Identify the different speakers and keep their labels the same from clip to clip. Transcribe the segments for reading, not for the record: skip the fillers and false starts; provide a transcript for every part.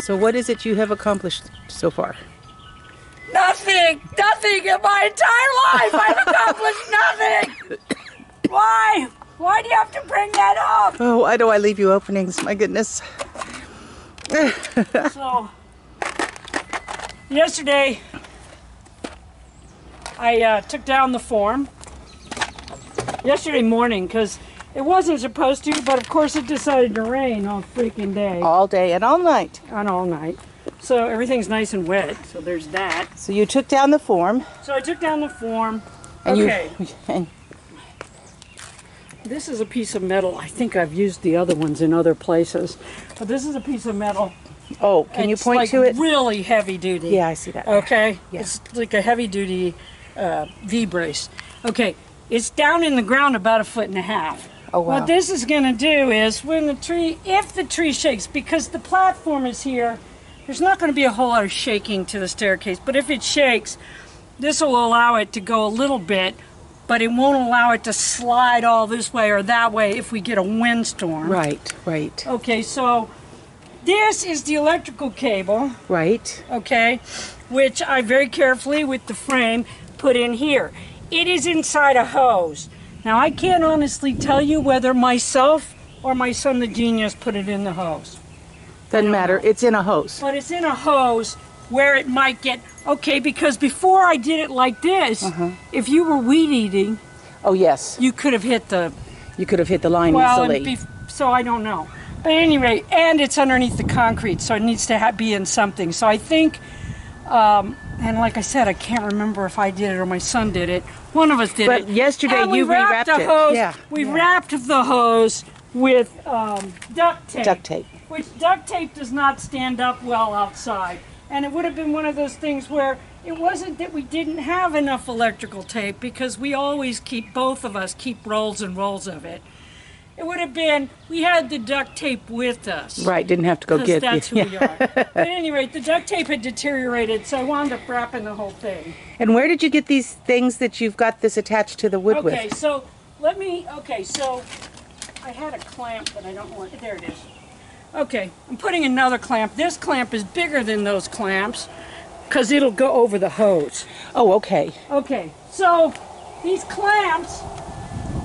Speaker 1: So what is it you have accomplished so far?
Speaker 2: Nothing! Nothing in my entire life! I've accomplished nothing! Why? Why do you have to bring that up?
Speaker 1: Oh, why do I leave you openings? My goodness.
Speaker 2: So, yesterday, I took down the form. Yesterday morning, because it wasn't supposed to, but of course it decided to rain all freaking day.
Speaker 1: All day and all night.
Speaker 2: And all night. So everything's nice and wet, so there's that.
Speaker 1: So you took down the form.
Speaker 2: So I took down the form.
Speaker 1: And
Speaker 2: okay. This is a piece of metal. I think I've used the other ones in other places. But this is a piece of metal.
Speaker 1: Oh, can you point
Speaker 2: like
Speaker 1: to it?
Speaker 2: It's really heavy duty.
Speaker 1: Yeah, I see that.
Speaker 2: Okay?
Speaker 1: Yeah.
Speaker 2: It's like a heavy duty V-brace. Okay, it's down in the ground about 1.5 feet.
Speaker 1: Oh, wow.
Speaker 2: What this is going to do is when the tree, if the tree shakes, because the platform is here, there's not going to be a whole lot of shaking to the staircase, but if it shakes, this will allow it to go a little bit, but it won't allow it to slide all this way or that way if we get a windstorm.
Speaker 1: Right, right.
Speaker 2: Okay, so this is the electrical cable.
Speaker 1: Right.
Speaker 2: Okay, which I very carefully with the frame put in here. It is inside a hose. Now I can't honestly tell you whether myself or my son the genius put it in the hose.
Speaker 1: Doesn't matter. It's in a hose.
Speaker 2: But it's in a hose where it might get, okay, because before I did it like this, if you were weed eating,
Speaker 1: oh yes,
Speaker 2: you could have hit the,
Speaker 1: line easily.
Speaker 2: So I don't know. But anyway, and it's underneath the concrete, so it needs to be in something. So I think, and like I said, I can't remember if I did it or my son did it. One of us did it.
Speaker 1: But yesterday
Speaker 2: and
Speaker 1: you rewrapped it.
Speaker 2: Hose,
Speaker 1: yeah.
Speaker 2: We wrapped the hose with duct tape.
Speaker 1: Duct tape.
Speaker 2: Which duct tape does not stand up well outside. And it would have been one of those things where it wasn't that we didn't have enough electrical tape, because we always keep, both of us keep rolls and rolls of it. It would have been, we had the duct tape with us.
Speaker 1: Right, didn't have to go get it.
Speaker 2: That's who we are. But at any rate, the duct tape had deteriorated, so I wound up wrapping the whole thing.
Speaker 1: And where did you get these things that you've got this attached to the wood with?
Speaker 2: Okay, so so I had a clamp, but I don't know there it is. Okay, I'm putting another clamp. This clamp is bigger than those clamps because it'll go over the hose.
Speaker 1: Oh, okay.
Speaker 2: Okay, so these clamps,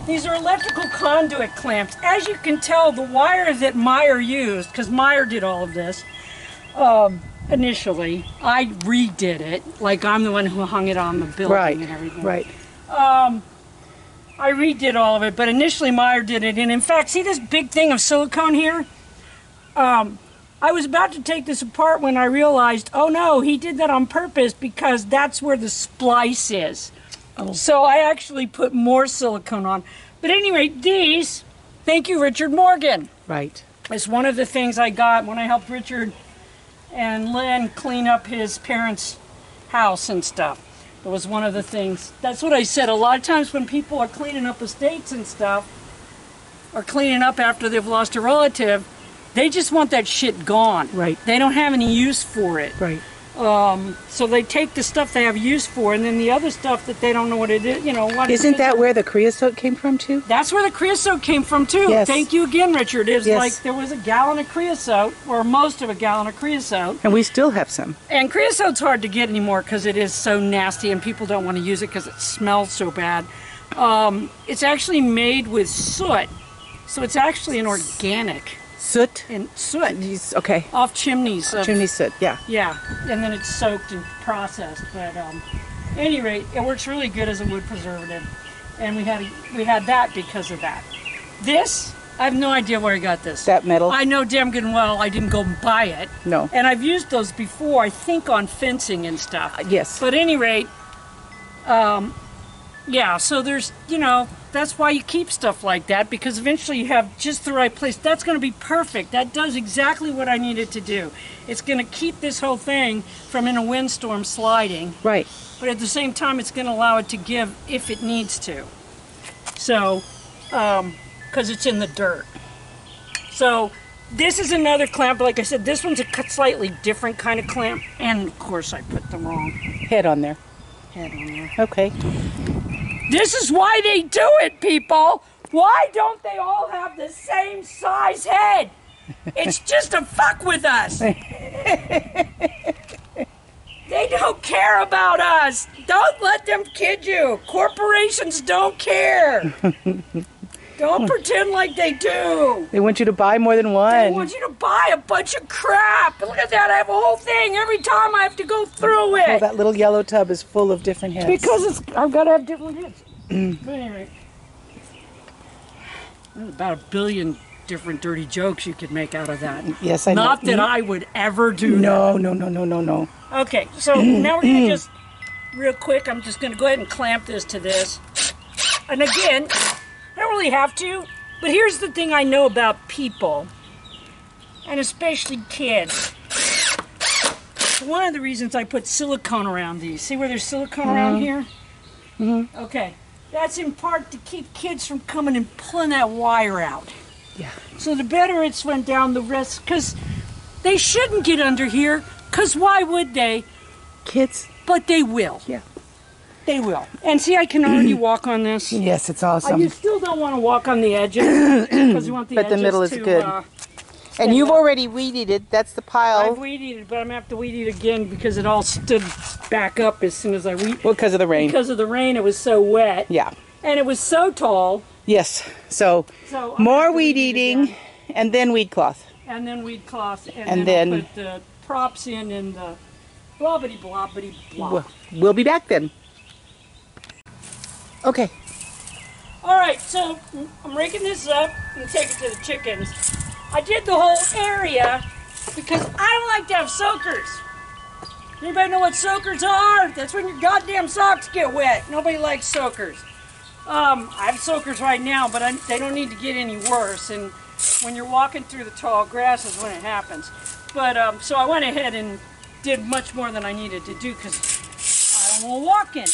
Speaker 2: these are electrical conduit clamps. As you can tell, the wire that Meyer used, because Meyer did all of this initially, I redid it. Like I'm the one who hung it on the building and everything.
Speaker 1: Right.
Speaker 2: I redid all of it, but initially Meyer did it. And in fact, see this big thing of silicone here? I was about to take this apart when I realized, oh no, he did that on purpose because that's where the splice is. Oh. So I actually put more silicone on. But anyway, these, thank you, Richard Morgan.
Speaker 1: Right.
Speaker 2: It's one of the things I got when I helped Richard and Lynn clean up his parents' house and stuff. It was one of the things. That's what I said. A lot of times when people are cleaning up estates and stuff, or cleaning up after they've lost a relative, they just want that shit gone.
Speaker 1: Right.
Speaker 2: They don't have any use for it.
Speaker 1: Right.
Speaker 2: So they take the stuff they have use for, and then the other stuff that they don't know what it is, you know. What
Speaker 1: Isn't that where the creosote came from, too?
Speaker 2: That's where the creosote came from, too.
Speaker 1: Yes.
Speaker 2: Thank you again, Richard. It was
Speaker 1: yes.
Speaker 2: like there was a gallon of creosote, or most of a gallon of creosote.
Speaker 1: And we still have some.
Speaker 2: And creosote's hard to get anymore because it is so nasty, and people don't want to use it because it smells so bad. It's actually made with soot, so it's actually an organic.
Speaker 1: Soot?
Speaker 2: And soot.
Speaker 1: Okay.
Speaker 2: Off chimneys.
Speaker 1: Chimney soot, yeah.
Speaker 2: Yeah, and then it's soaked and processed. But at any rate, it works really good as a wood preservative, and we had that because of that. This, I have no idea where I got this.
Speaker 1: That metal?
Speaker 2: I know damn good and well I didn't go and buy it.
Speaker 1: No.
Speaker 2: And I've used those before, I think on fencing and stuff.
Speaker 1: Yes.
Speaker 2: But at any rate, yeah, so there's, you know, that's why you keep stuff like that, because eventually you have just the right place. That's going to be perfect. That does exactly what I need it to do. It's going to keep this whole thing from in a windstorm sliding.
Speaker 1: Right.
Speaker 2: But at the same time, it's going to allow it to give if it needs to. So, because it's in the dirt. So, this is another clamp. Like I said, this one's a slightly different kind of clamp. And, of course, I put the wrong
Speaker 1: head on there.
Speaker 2: Head on there.
Speaker 1: Okay.
Speaker 2: This is why they do it, people. Why don't they all have the same size head? It's just to fuck with us. They don't care about us. Don't let them kid you. Corporations don't care. Don't pretend like they do.
Speaker 1: They want you to buy more than
Speaker 2: They
Speaker 1: one.
Speaker 2: want you to buy a bunch of crap. Look at that. I have a whole thing. Every time I have to go through it.
Speaker 1: Oh, that little yellow tub is full of different heads.
Speaker 2: Because I've got to have different hits. But anyway, there's about 1 billion different dirty jokes you could make out of that.
Speaker 1: Yes, I know.
Speaker 2: Not that I would ever do
Speaker 1: No, no, no, no, no, no.
Speaker 2: that. Okay, so now we're going to just, real quick, I'm just going to go ahead and clamp this to this. And again, I don't really have to, but here's the thing I know about people, and especially kids. One of the reasons I put silicone around these, see where there's silicone around here? Okay, that's in part to keep kids from coming and pulling that wire out.
Speaker 1: Yeah.
Speaker 2: So the better it's went down the rest, because they shouldn't get under here, because why would they?
Speaker 1: Kids?
Speaker 2: But they will.
Speaker 1: Yeah.
Speaker 2: They will. And see, I can already walk on this.
Speaker 1: Yes, it's awesome.
Speaker 2: You still don't want to walk on the edges, because you want the
Speaker 1: But the
Speaker 2: edges
Speaker 1: middle is
Speaker 2: to,
Speaker 1: good. And you've already weed eated. That's the
Speaker 2: I've
Speaker 1: pile.
Speaker 2: weed eated, but I'm going to have to weed eat again because it all stood back up as soon as I weed.
Speaker 1: Well, because of the rain.
Speaker 2: Because of the rain, it was so wet.
Speaker 1: Yeah.
Speaker 2: And it was so tall.
Speaker 1: Yes. So,
Speaker 2: So I'm gonna have
Speaker 1: more
Speaker 2: to
Speaker 1: weed
Speaker 2: eat
Speaker 1: eating,
Speaker 2: again.
Speaker 1: and then weed cloth.
Speaker 2: And then weed cloth. And
Speaker 1: And
Speaker 2: then
Speaker 1: then-
Speaker 2: I'll put the props in and the blobbity blobbity blob.
Speaker 1: We'll be back then. Okay.
Speaker 2: All right, so I'm raking this up and take it to the chickens. I did the whole area because I don't like to have soakers. Anybody know what soakers are? That's when your goddamn socks get wet. Nobody likes soakers. I have soakers right now, but they don't need to get any worse. And when you're walking through the tall grass is when it happens. But so I went ahead and did much more than I needed to do because I don't want to walk in.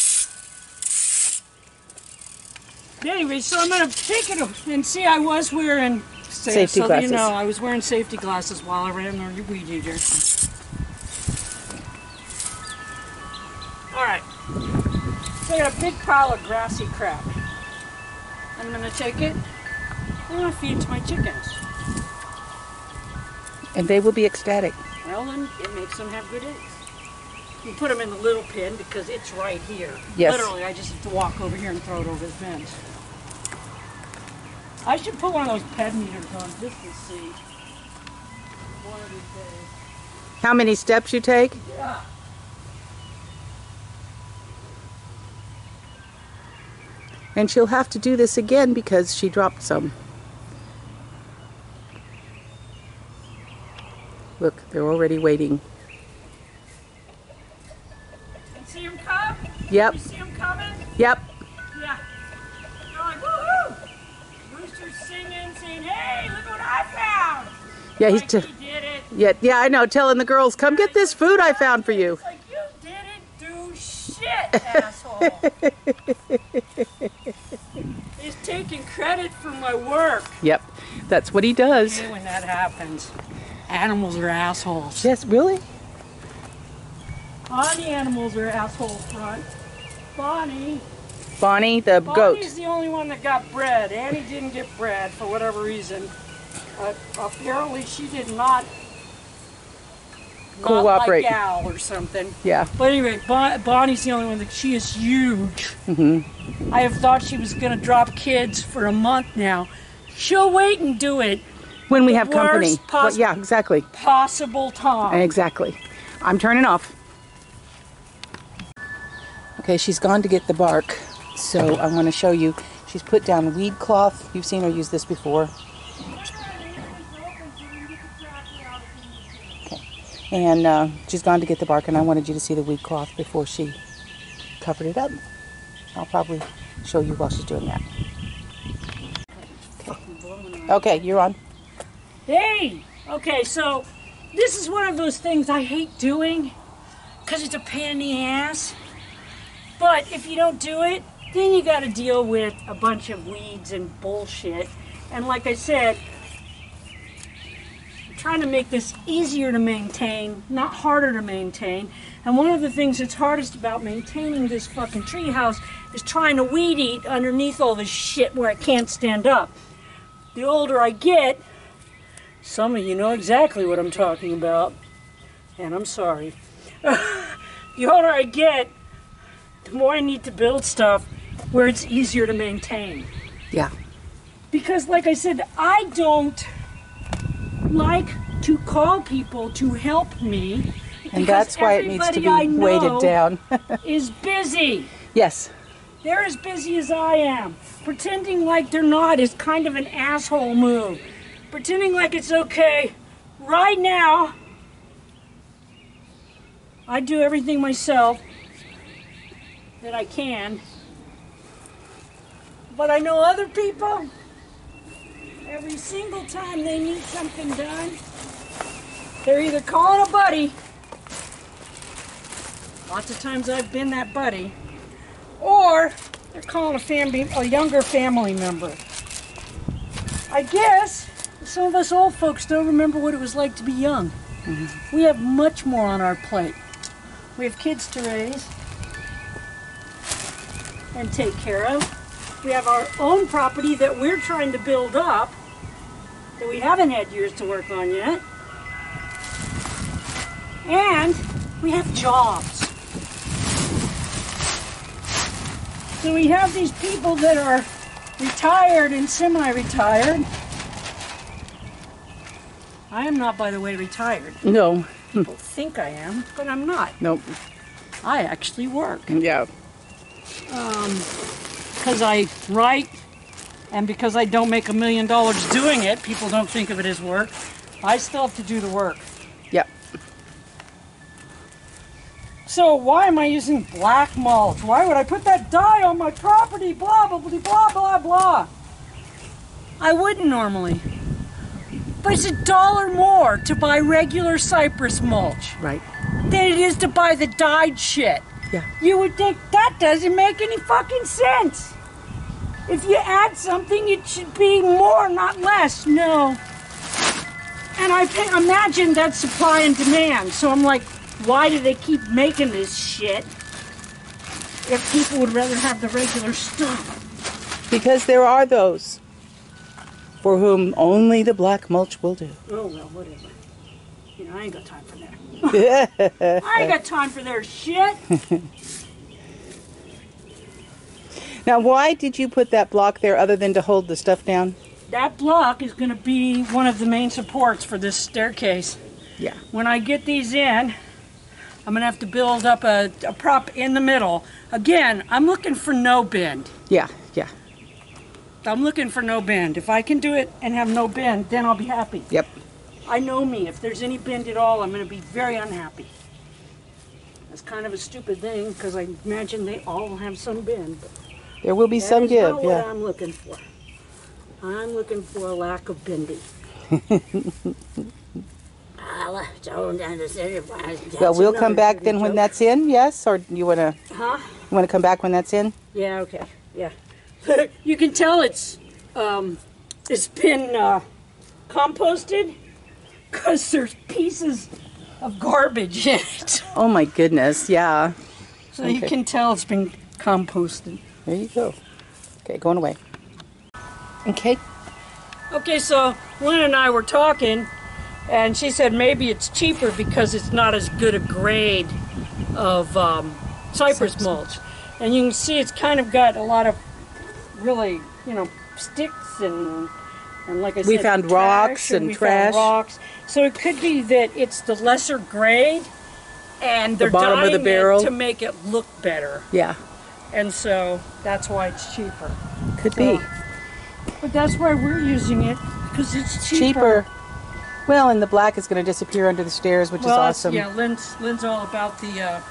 Speaker 2: Anyway, so I'm going to take it and see. I was wearing
Speaker 1: Safety
Speaker 2: so
Speaker 1: glasses.
Speaker 2: You know, I was wearing safety glasses while I ran the weed eater. All right, so I got a big pile of grassy crap. I'm going to take it. I'm going to feed it to my chickens.
Speaker 1: And they will be ecstatic.
Speaker 2: Well, then it makes them have good eggs. You put them in the little pen because it's right here.
Speaker 1: Yes.
Speaker 2: Literally, I just have to walk over here and throw it over the fence. I should put one of those ped meters on just to see. One of these days.
Speaker 1: How many steps you take?
Speaker 2: Yeah.
Speaker 1: And she'll have to do this again because she dropped some. Look, they're already waiting.
Speaker 2: And see them come?
Speaker 1: Yep.
Speaker 2: You see them coming?
Speaker 1: Yep.
Speaker 2: Yeah. They're like, woohoo! Rooster's singing, saying, hey, look what I found!
Speaker 1: Yeah,
Speaker 2: Like he did it.
Speaker 1: yeah, I know. Telling the girls, come get this food I found for you.
Speaker 2: It's like, you didn't do shit, asshole. He's taking credit for my work.
Speaker 1: Yep, that's what he does.
Speaker 2: When that happens, animals are assholes.
Speaker 1: Yes, really?
Speaker 2: All the animals are assholes, front. Bonnie.
Speaker 1: Bonnie, the goat.
Speaker 2: Bonnie's the only one that got bred. Annie didn't get bred for whatever reason. Apparently she did not
Speaker 1: Cooperate.
Speaker 2: like Al or something.
Speaker 1: Yeah.
Speaker 2: But anyway, Bonnie's the only one that she is huge. I have thought she was going to drop kids for a month now. She'll wait and do it
Speaker 1: When we
Speaker 2: the
Speaker 1: have company.
Speaker 2: worst possible-
Speaker 1: Yeah, exactly.
Speaker 2: possible time.
Speaker 1: Exactly. I'm turning off. Okay, she's gone to get the bark. So I want to show you. She's put down weed cloth. You've seen her use this before. And she's gone to get the bark, and I wanted you to see the weed cloth before she covered it up. I'll probably show you while she's doing that. Okay, you're on.
Speaker 2: Hey! Okay, so this is one of those things I hate doing because it's a pain in the ass. But if you don't do it, then you got to deal with a bunch of weeds and bullshit. And like I said, I'm trying to make this easier to maintain, not harder to maintain. And one of the things that's hardest about maintaining this fucking treehouse is trying to weed eat underneath all this shit where I can't stand up. The older I get, some of you know exactly what I'm talking about. and I'm sorry. The older I get, the more I need to build stuff where it's easier to maintain.
Speaker 1: Yeah.
Speaker 2: Because like I said, I don't like to call people to help me.
Speaker 1: And that's why it needs to be weighted down.
Speaker 2: Is busy.
Speaker 1: Yes.
Speaker 2: They're as busy as I am. Pretending like they're not is kind of an asshole move. Pretending like it's okay. Right now, I do everything myself that I can. But I know other people, every single time they need something done, they're either calling a buddy, lots of times I've been that buddy, or they're calling a younger family member. I guess some of us old folks don't remember what it was like to be young. Mm-hmm. We have much more on our plate. We have kids to raise and take care of. We have our own property that we're trying to build up that we haven't had years to work on yet. And we have jobs. So we have these people that are retired and semi-retired. I am not, by the way, retired.
Speaker 1: No.
Speaker 2: People think I am, but I'm not.
Speaker 1: Nope.
Speaker 2: I actually work.
Speaker 1: Yeah.
Speaker 2: Because I write, and because I don't make $1 million doing it, people don't think of it as work. I still have to do the work.
Speaker 1: Yep.
Speaker 2: So why am I using black mulch? Why would I put that dye on my property? Blah, blah, blah, blah, blah, blah. I wouldn't normally. But it's $1 more to buy regular cypress mulch.
Speaker 1: Right.
Speaker 2: Than it is to buy the dyed shit.
Speaker 1: Yeah.
Speaker 2: You would think that doesn't make any fucking sense. If you add something, it should be more, not less. No. And I imagine that's supply and demand. So I'm like, why do they keep making this shit if people would rather have the regular stuff?
Speaker 1: Because there are those for whom only the black mulch will do.
Speaker 2: Oh, well, whatever. You know, I ain't got time for that. I ain't got time for their shit.
Speaker 1: Now, why did you put that block there other than to hold the stuff down?
Speaker 2: That block is going to be one of the main supports for this staircase.
Speaker 1: Yeah.
Speaker 2: When I get these in, I'm going to have to build up a prop in the middle. Again, I'm looking for no bend.
Speaker 1: Yeah, yeah.
Speaker 2: I'm looking for no bend. If I can do it and have no bend, then I'll be happy.
Speaker 1: Yep.
Speaker 2: I know me. If there's any bend at all, I'm going to be very unhappy. That's kind of a stupid thing because I imagine they all have some bend. But
Speaker 1: there will be some give,
Speaker 2: not
Speaker 1: yeah.
Speaker 2: what I'm looking for. I'm looking for a lack of bending.
Speaker 1: Well, we'll come back then when that's in, yes? Or you want to?
Speaker 2: Huh?
Speaker 1: You want to come back when that's in?
Speaker 2: Yeah. Okay. Yeah. You can tell it's been composted because there's pieces of garbage in it.
Speaker 1: Oh my goodness, yeah.
Speaker 2: So you can tell it's been composted.
Speaker 1: There you go. Okay, going away. Okay.
Speaker 2: Okay, so Lynn and I were talking, and she said maybe it's cheaper because it's not as good a grade of cypress mulch. And you can see it's kind of got a lot of really, sticks and like I said,
Speaker 1: we found rocks and trash.
Speaker 2: Found rocks. So it could be that it's the lesser grade, and they're
Speaker 1: bottom of the
Speaker 2: dyeing
Speaker 1: barrel
Speaker 2: it to make it look better.
Speaker 1: Yeah.
Speaker 2: And so that's why it's cheaper.
Speaker 1: Could be.
Speaker 2: But that's why we're using it, because it's cheaper.
Speaker 1: Well, and the black is going to disappear under the stairs, which is awesome.
Speaker 2: Yeah, Lynn's all about the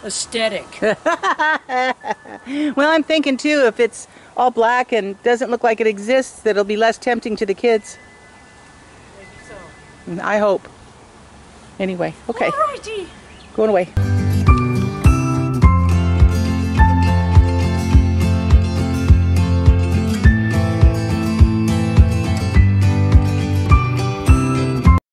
Speaker 2: aesthetic.
Speaker 1: Well, I'm thinking too, if it's all black and doesn't look like it exists, that it'll be less tempting to the kids.
Speaker 2: Maybe so.
Speaker 1: I hope. Anyway, okay.
Speaker 2: Alrighty.
Speaker 1: Going away.